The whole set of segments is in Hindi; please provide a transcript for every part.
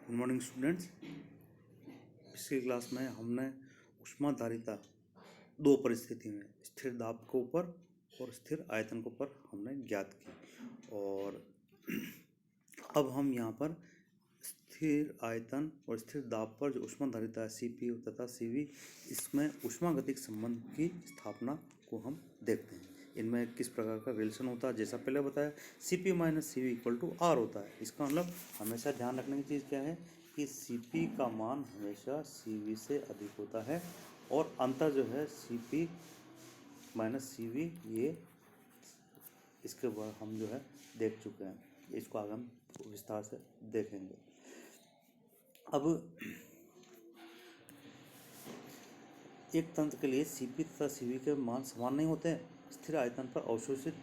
Good morning students. पिछली क्लास में हमने ऊष्माधारिता दो परिस्थिति में स्थिर दाब के ऊपर और स्थिर आयतन के ऊपर हमने ज्ञात की, और अब हम यहाँ पर स्थिर आयतन और स्थिर दाब पर जो ऊष्माधारिता है Cp तथा Cv, इसमें ऊष्मागतिक संबंध की स्थापना को हम देखते हैं। इनमें किस प्रकार का रिलेशन होता है, जैसा पहले बताया Cp minus Cv equal to R होता है। इसका मतलब हमेशा ध्यान रखने की चीज़ क्या है कि Cp का मान हमेशा Cv से अधिक होता है, और अंतर जो है Cp माइनस Cv, ये इसके बाद हम जो है देख चुके हैं। इसको आगे हम विस्तार से देखेंगे। अब एक तंत्र के लिए Cp तथा Cv के मान समान नहीं होते हैं। स्थिर आयतन पर अवशोषित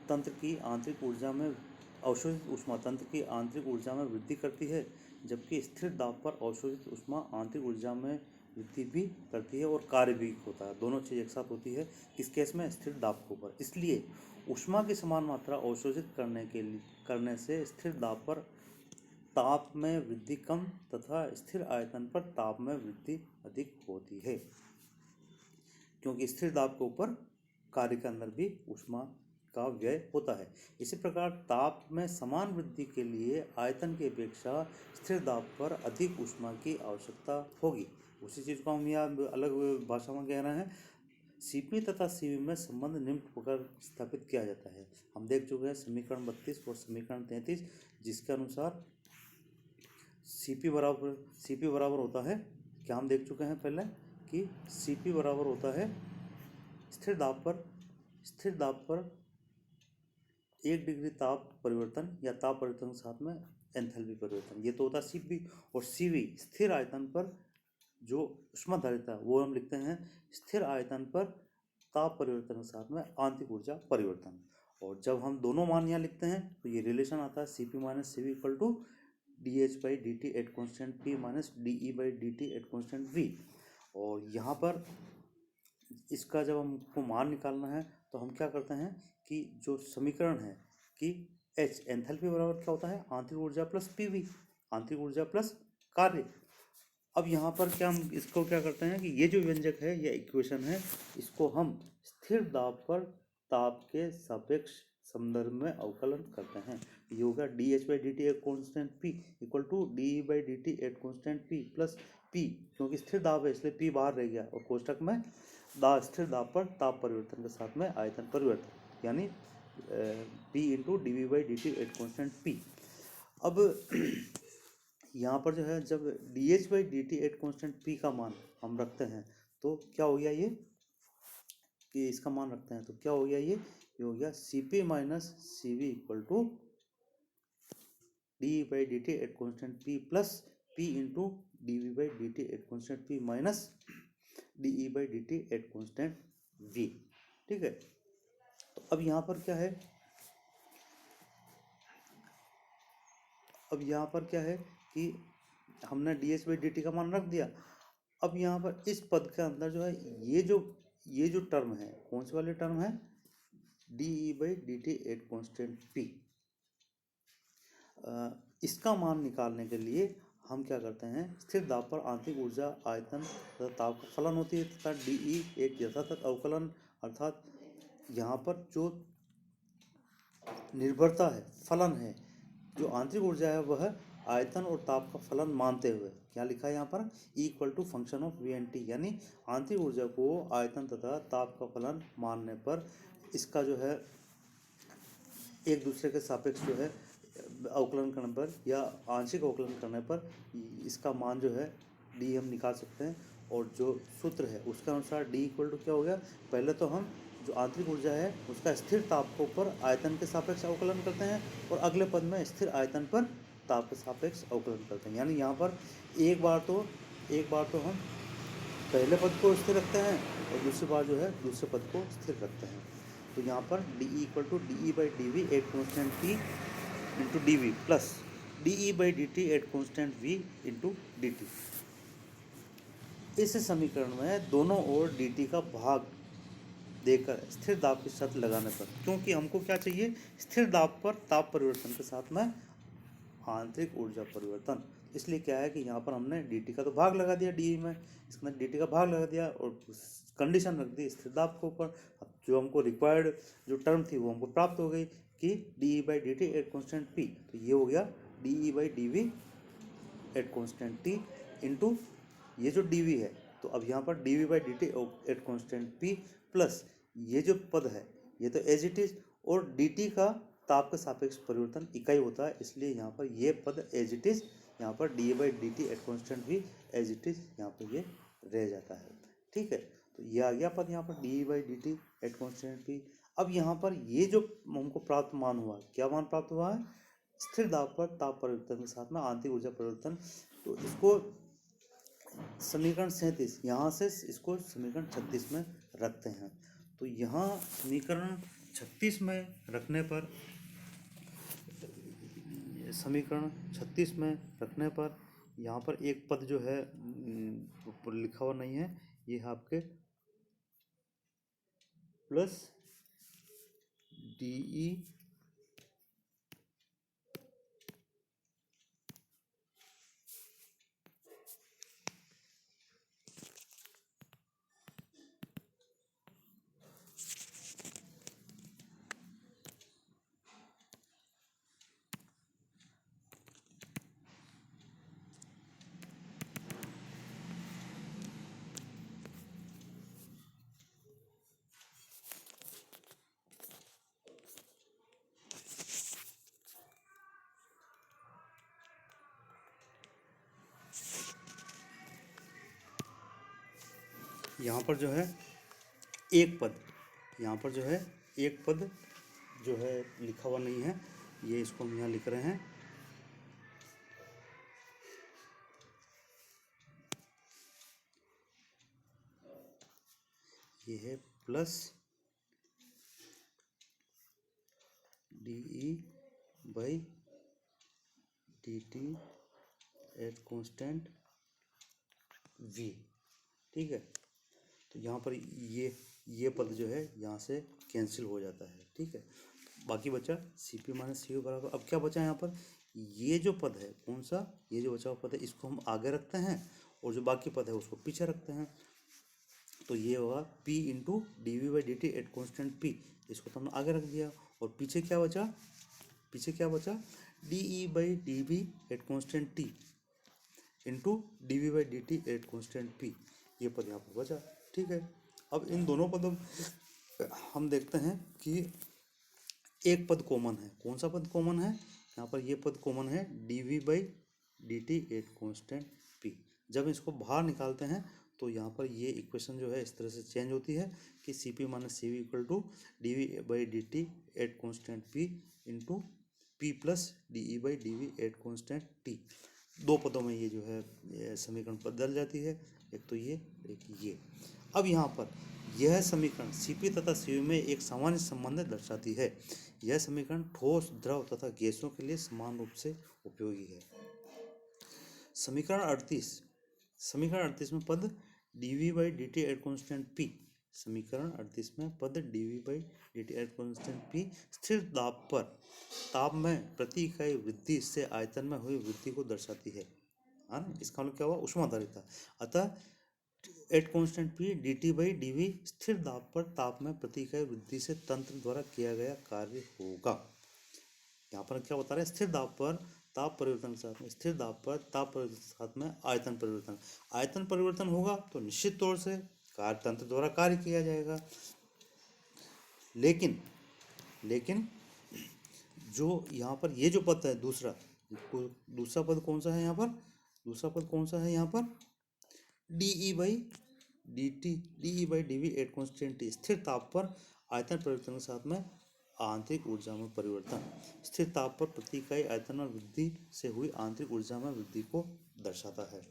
तंत्र की आंतरिक ऊर्जा में अवशोषित ऊष्मा तंत्र की आंतरिक ऊर्जा में वृद्धि करती है, जबकि स्थिर दाब पर अवशोषित ऊष्मा आंतरिक ऊर्जा में वृद्धि भी करती है और कार्य भी होता है। दोनों चीज़ एक साथ होती है किस केस में? स्थिर दाब के ऊपर। इसलिए ऊष्मा की समान मात्रा अवशोषित करने से स्थिर दाब पर ताप में वृद्धि कम तथा स्थिर आयतन पर ताप में वृद्धि अधिक होती है, क्योंकि स्थिर दाब के ऊपर कार्य के अंदर भी ऊष्मा का व्यय होता है। इसी प्रकार ताप में समान वृद्धि के लिए आयतन की अपेक्षा स्थिर दाब पर अधिक ऊष्मा की आवश्यकता होगी। उसी चीज़ को हम यहाँ अलग भाषा में कह रहे हैं। Cp तथा Cv में संबंध निम्न प्रकार स्थापित किया जाता है। हम देख चुके हैं समीकरण 32 और समीकरण 33, जिसके अनुसार Cp बराबर होता है, क्या हम देख चुके हैं पहले कि Cp बराबर होता है स्थिर दाब पर 1 डिग्री ताप परिवर्तन या ताप परिवर्तन के साथ में एंथैल्पी परिवर्तन, ये तो होता है Cp। और Cv स्थिर आयतन पर जो ऊष्माधारिता वो हम लिखते हैं स्थिर आयतन पर ताप परिवर्तन के साथ में आंतरिक ऊर्जा परिवर्तन। और जब हम दोनों मान यहाँ लिखते हैं तो ये रिलेशन आता है Cp minus Cv equal to dH/dt at constant P minus dE/dt at constant V। और यहाँ पर इसका जब हमको मान निकालना है तो हम क्या करते हैं कि जो समीकरण है कि H एंथैल्पी बराबर क्या होता है? आंतरिक ऊर्जा प्लस PV, आंतरिक ऊर्जा प्लस कार्य। अब यहाँ पर क्या हम इसको क्या करते हैं कि ये जो व्यंजक है, ये इक्वेशन है, इसको हम स्थिर दाब पर ताप के सापेक्ष संदर्भ में अवकलन करते हैं। ये होगा dH/dt at constant P equal to dE/dt at constant P plus P, क्योंकि स्थिर दाब है इसलिए P बाहर रह गया, और कोष्टक में स्थिर दाब पर ताप परिवर्तन के साथ में आयतन परिवर्तन, यानी P into dV/dt at constant P। अब यहाँ पर जो है जब dH/dt एट कॉन्स्टेंट P का मान हम रखते हैं तो क्या हो गया ये कि इसका मान रखते हैं तो क्या हो गया ये हो गया Cp minus Cv equal to dE/dt at constant P plus P into dV/dt at constant P minus dE/dt at constant V। ठीक है, तो अब यहाँ पर क्या है, कि हमने dH/dt का मान रख दिया। अब यहाँ पर इस पद के अंदर जो है ये जो टर्म है, कौन सी वाली टर्म है? dE/dt at constant P। इसका मान निकालने के लिए हम क्या करते हैं, स्थिर दाब पर आंतरिक ऊर्जा आयतन तथा ताप का फलन होती है तथा dE एक यथातथ अवकलन, अर्थात यहाँ पर जो निर्भरता है, फलन है, जो आंतरिक ऊर्जा है वह आयतन और ताप का फलन मानते हुए क्या लिखा है यहाँ पर E equal to function of VNT, यानी आंतरिक ऊर्जा को आयतन तथा ताप का फलन मानने पर इसका जो है एक दूसरे के सापेक्ष जो है अवकलन करने पर या आंशिक अवकलन करने पर इसका मान जो है D हम निकाल सकते हैं। और जो सूत्र है उसके अनुसार D इक्वल टू क्या हो गया, पहले तो हम जो आंतरिक ऊर्जा है उसका स्थिर ताप के ऊपर आयतन के सापेक्ष अवकलन करते हैं, और अगले पद में स्थिर आयतन पर ताप के सापेक्ष अवकलन करते हैं। यानी यहाँ पर एक बार तो हम पहले पद को स्थिर रखते हैं और दूसरी बार जो है दूसरे पद को स्थिर रखते हैं। तो यहाँ पर dE equal to dE/dV at constant P into dV plus dE/dt at constant V into dt। इस समीकरण में दोनों ओर dt का भाग देकर स्थिर दाब की शर्त लगाने पर, क्योंकि हमको क्या चाहिए, स्थिर दाब पर ताप परिवर्तन के साथ में आंतरिक ऊर्जा परिवर्तन। इसलिए क्या है कि यहाँ पर हमने dt का तो भाग लगा दिया डी में, इसके अंदर dt का भाग लगा दिया और कंडीशन रख दी स्थिर दाब के ऊपर। अब जो हमको रिक्वायर्ड जो टर्म थी वो हमको प्राप्त हो गई कि dE/dt एट कॉन्स्टेंट p, तो ये हो गया dE/dV at constant t into ये जो dV है, तो अब यहाँ पर dV/dt at constant p plus ये जो पद है ये तो एज इट इज, और dt का ताप के सापेक्ष परिवर्तन इकाई होता है, इसलिए यहाँ पर ये पद एज इट इज, यहाँ पर dE/dt एट कॉन्स्टेंट भी एज इट इज यहाँ पर ये रह जाता है। ठीक है, तो ये आ गया पद यहाँ पर dE/dt एट कॉन्स्टेंट p। अब यहाँ पर ये जो हमको प्राप्त मान हुआ, क्या मान प्राप्त हुआ है, स्थिर दाब पर ताप परिवर्तन के साथ में आंतरिक ऊर्जा परिवर्तन। तो इसको समीकरण 37 यहाँ से इसको समीकरण 36 में रखते हैं। तो यहाँ समीकरण 36 में रखने पर, समीकरण 36 में रखने पर यहाँ पर एक पद जो है लिखा हुआ नहीं है, ये है आपके प्लस DE यहाँ पर जो है एक पद, यहाँ पर जो है एक पद जो है लिखा हुआ नहीं है, ये इसको हम यहाँ लिख रहे हैं, ये है plus dE/dt at constant v। ठीक है, तो यहाँ पर ये पद जो है यहाँ से कैंसिल हो जाता है। ठीक है, बाकी बचा Cp माइनस Cu बराबर, अब क्या बचा यहाँ पर, ये जो पद है कौन सा, ये जो बचा हुआ पद है इसको हम आगे रखते हैं और जो बाकी पद है उसको पीछे रखते हैं। तो ये होगा P into dV/dt at constant P, इसको तो हमने आगे रख दिया, और पीछे क्या बचा, पीछे क्या बचा, dE/dV at constant T into dV/dt at constant P, ये पद यहाँ पर बचा। ठीक है, अब इन दोनों पदों हम देखते हैं कि एक पद कॉमन है, कौन सा पद कॉमन है, यहाँ पर ये पद कॉमन है dV/dt एट कॉन्स्टेंट P। जब इसको बाहर निकालते हैं तो यहाँ पर ये इक्वेशन जो है इस तरह से चेंज होती है कि Cp minus Cv equal to dV/dt at constant P into P plus dE/dV at constant T। दो पदों में ये जो है समीकरण बदल जाती है, एक तो ये एक ये। अब यहाँ पर यह समीकरण Cp तथा Cv में एक सामान्य संबंध दर्शाती है। यह समीकरण ठोस, द्रव तथा गैसों के लिए समान रूप से उपयोगी है। समीकरण 38 में पद dV/dt एट कॉन्स्टेंट P, समीकरण 38 में पद dV/dt एट कॉन्स्टेंट P स्थिर दाब पर ताप में प्रति इकाई वृद्धि से आयतन में हुई वृद्धि को दर्शाती है ना, इसका मतलब क्या हुआ, ऊष्माधारिता। अतः एट कॉन्स्टेंट P dt/dV स्थिर दाब पर ताप में प्रति इकाई वृद्धि से तंत्र द्वारा किया गया कार्य होगा। यहाँ पर क्या बता रहे हैं, स्थिर दाब पर ताप परिवर्तन के साथ में, स्थिर दाब पर ताप परिवर्तन के साथ में आयतन परिवर्तन, आयतन परिवर्तन होगा तो निश्चित तौर से कार्य तंत्र द्वारा कार्य किया जाएगा। लेकिन जो यहाँ पर ये जो पद है दूसरा पद कौन सा है यहाँ पर, दूसरा पद कौन सा है यहाँ पर, dE/dV एट कॉन्स्टेंट T स्थिर ताप पर आयतन परिवर्तन के साथ में आंतरिक ऊर्जा में परिवर्तन, स्थिर ताप पर प्रति इकाई आयतन में वृद्धि से हुई आंतरिक ऊर्जा में वृद्धि को दर्शाता है।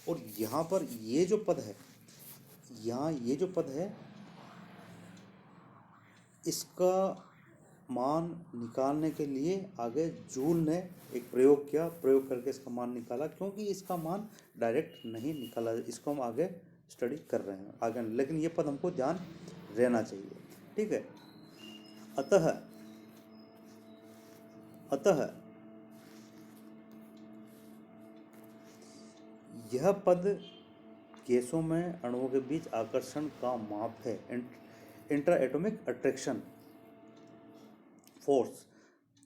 और यहाँ पर ये जो पद है, यहाँ ये जो पद है इसका मान निकालने के लिए आगे जूल ने एक प्रयोग किया, प्रयोग करके इसका मान निकाला, क्योंकि इसका मान डायरेक्ट नहीं निकाला, इसको हम आगे स्टडी कर रहे हैं आगे, लेकिन ये पद हमको ध्यान रहना चाहिए। ठीक है, अतः यह पद गैसों में अणुओं के बीच आकर्षण का माप है। Intra atomic attraction force.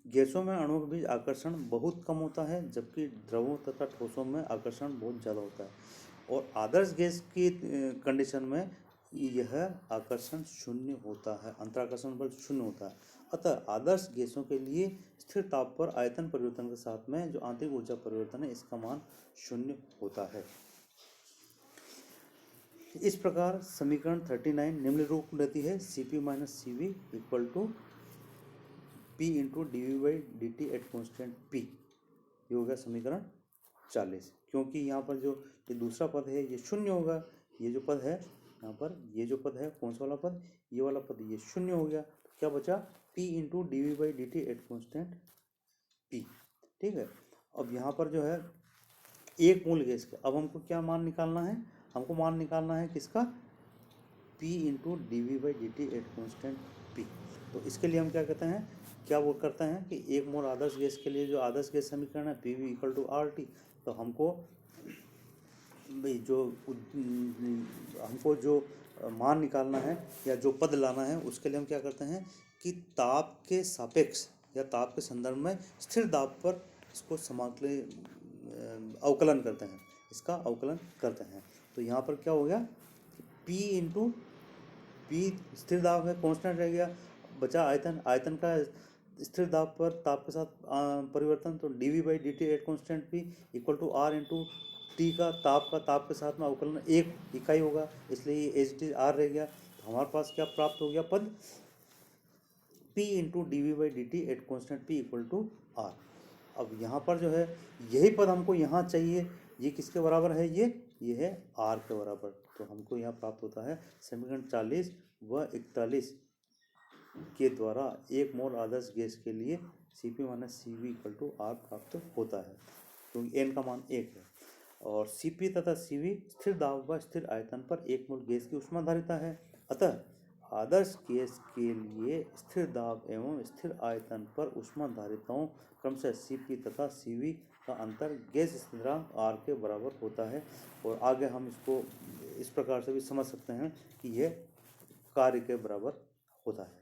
गैसों में अणुओं के बीच आकर्षण बहुत कम होता है, जबकि द्रवों तथा ठोसों में आकर्षण बहुत ज़्यादा होता है। और आदर्श गैस की कंडीशन में यह आकर्षण शून्य होता है, अंतराकर्षण बल शून्य होता है। अतः आदर्श गैसों के लिए स्थिर ताप पर आयतन परिवर्तन के साथ में जो आंतरिक ऊर्जा परिवर्तन है, इसका मान शून्य होता है। इस प्रकार समीकरण 39 निम्न रूप में रहती है, Cp minus Cv equal to P into d by d T at constant P। ये हो गया समीकरण 40। क्योंकि यहाँ पर जो ये दूसरा पद है ये शून्य होगा, ये जो पद है यहाँ पर, ये जो पद है कौन सा वाला पद, ये वाला पद, ये शून्य हो गया। तो क्या बचा, P into d by d T at constant P। ठीक है। अब यहाँ पर जो है एक मूल गैस का, अब हमको क्या मान निकालना है, हमको मान निकालना है किसका, P into d V by d T at constant P। तो इसके लिए हम क्या कहते हैं, क्या वो करते हैं कि एक मोल आदर्श गैस के लिए जो आदर्श गैस समीकरण है P V equal to R T, तो हमको जो मान निकालना है या जो पद लाना है, उसके लिए हम क्या करते हैं कि ताप के सापेक्ष या ताप के संदर्भ में स्थिर दाब पर इसको अवकलन करते हैं, इसका अवकलन करते हैं। तो यहाँ पर क्या हो गया, P इंटू P स्थिर दाब है, कांस्टेंट रह गया, बचा आयतन, आयतन का स्थिर दाब पर ताप के साथ परिवर्तन, तो d V by d T at constant P equal to R into T का ताप के साथ में अवकलन एक इकाई होगा, इसलिए ये एच टी आर रह गया। तो हमारे पास क्या प्राप्त हो गया पद, P into d V by d T at constant P equal to R. अब यहाँ पर जो है यही पद हमको यहाँ चाहिए, ये किसके बराबर है, ये है आर के बराबर। तो हमको यहाँ प्राप्त होता है समीकरण 40 व 41 के द्वारा एक मोल आदर्श गैस के लिए Cp minus Cv equal to R प्राप्त होता है, क्योंकि n का मान 1 है। और Cp तथा Cv स्थिर दाब व स्थिर आयतन पर एक मोल गैस की ऊष्माधारिता है। अतः आदर्श गैस के लिए स्थिर दाब एवं स्थिर आयतन पर ऊष्माधारिताओं क्रमशः Cp तथा Cv का अंतर गैस स्थिरांक R के बराबर होता है। और आगे हम इसको इस प्रकार से भी समझ सकते हैं कि यह कार्य के बराबर होता है।